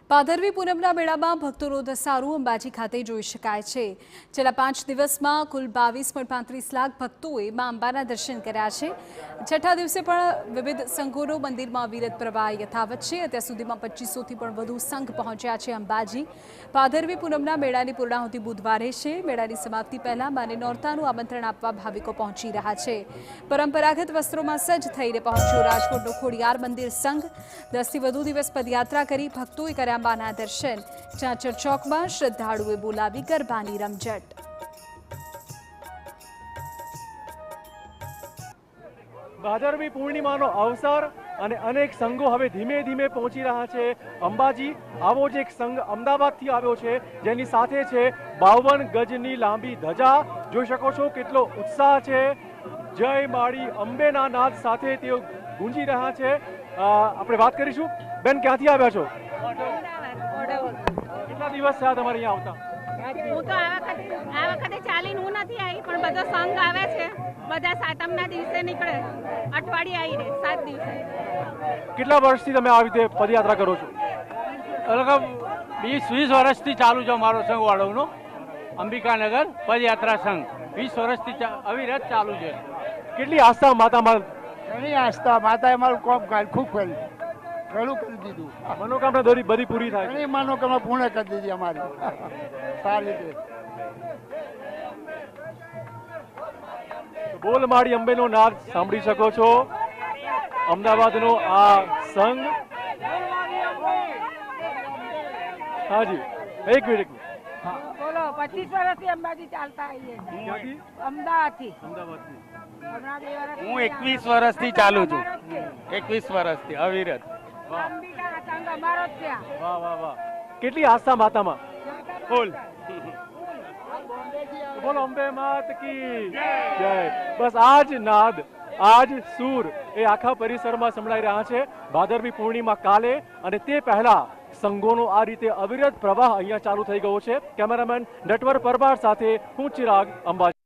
ભાદરવી પૂનમના મેળામાં ભક્તોનો ધસારો અંબાજી ખાતે જોઈ શકાય છે। છેલ્લા 5 દિવસમાં કુલ 22.35 લાખ ભક્તોએ મા અંબાના દર્શન કર્યા છે। છઠ્ઠા દિવસે પણ વિવિધ સંઘોનો મંદિરમાં અવિરત પ્રવાહ યથાવત છે। અત્યાર સુધીમાં 2500થી પણ વધુ સંઘ પહોંચ્યા છે અંબાજી। ભાદરવી પૂનમના મેળાની પૂર્ણાહુતિ બુધવારે છે। મેળાની સમાપ્તિ પહેલા માને નોરતાનું આમંત્રણ આપવા ભાવિકો પહોંચી રહ્યા છે। પરંપરાગત વસ્ત્રોમાં સજ્જ થઈને પહોંચ્યો રાજકોટનો ખોડિયાર મંદિર સંઘ। 10થી વધુ દિવસ પદયાત્રા કરી ભક્તોએ કર્યા માના દર્શન। ચાચર ચોકમાં શ્રદ્ધાળુએ બોલાવી ગરબાની રમઝટ। ભાદરવી પૂર્ણિમાનો અવસર અને અનેક સંઘો હવે ધીમે ધીમે પહોંચી રહ્યા છે અંબાજી। આવો જ એક સંઘ અમદાવાદથી આવ્યો છે, જેની સાથે છે 52 ગજની લાંબી ધજા। જોઈ શકો છો કેટલો ઉત્સાહ છે। જય માળી અંબેના નાદ સાથે તેઓ ગુંજી રહ્યા છે। આપણે વાત કરીશું। બેન, ક્યાંથી આવ્યા છો? કેટલા દિવસ થયા તમારે અહીંયા આવતા? હું તો આ વખતે ચાલીને હું નથી આવી, પણ બધો સંઘ આવે છે। બધા સાતમના દિવસે નીકળે, અઠવાડિયે આવી રહે, 7 દિવસે। કેટલા વર્ષથી તમે આવી રીતે પદયાત્રા કરો છો? 20 વર્ષથી ચાલુ છે અમારો સંઘ વાળોનો અંબિકાનગર પદયાત્રા સંઘ। 20 વર્ષથી અવિરત ચાલુ છે। કેટલી આસ્થા માતામાં? ઘણી આસ્થા માતાએ અમારું કોમ ખૂબ કર્યું, ઘણું કરી દીધું। મનોકામના બધી પૂરી થાય? ઘણી મનોકામના પૂર્ણ કરી દીધી અમારી સારી રીતે। બોલ માળી અંબેનો નાદ સાંભળી શકો છો। અમદાવાદનો આ સંઘ। હાજી, એક મિનિટ। બોલો, 25 વર્ષથી અંબાજી ચાલતા આવીએ છીએ। અમદાવાદથી। હું 21 વર્ષથી ચાલુ છું। 21 વર્ષથી અવિરત। અંબિકા સંઘ અમારો જ છે। વાહ વાહ વાહ, કેટલી આસ્થા માતામાં! ફૂલ। બોલો અંબે માત કી જય। બસ આજ નાદ, આજ સૂર એ આખા પરિસરમાં સંભળાઈ રહ્યા છે। ભાદરવી પૂર્ણિમા કાલે અને તે પહેલા સંઘોનો આ રીતે અવિરત પ્રવાહ અહીંયા ચાલુ થઈ ગયો છે। કેમેરામેન નટવર પરમાર સાથે હું ચિરાગ, અંબાજી।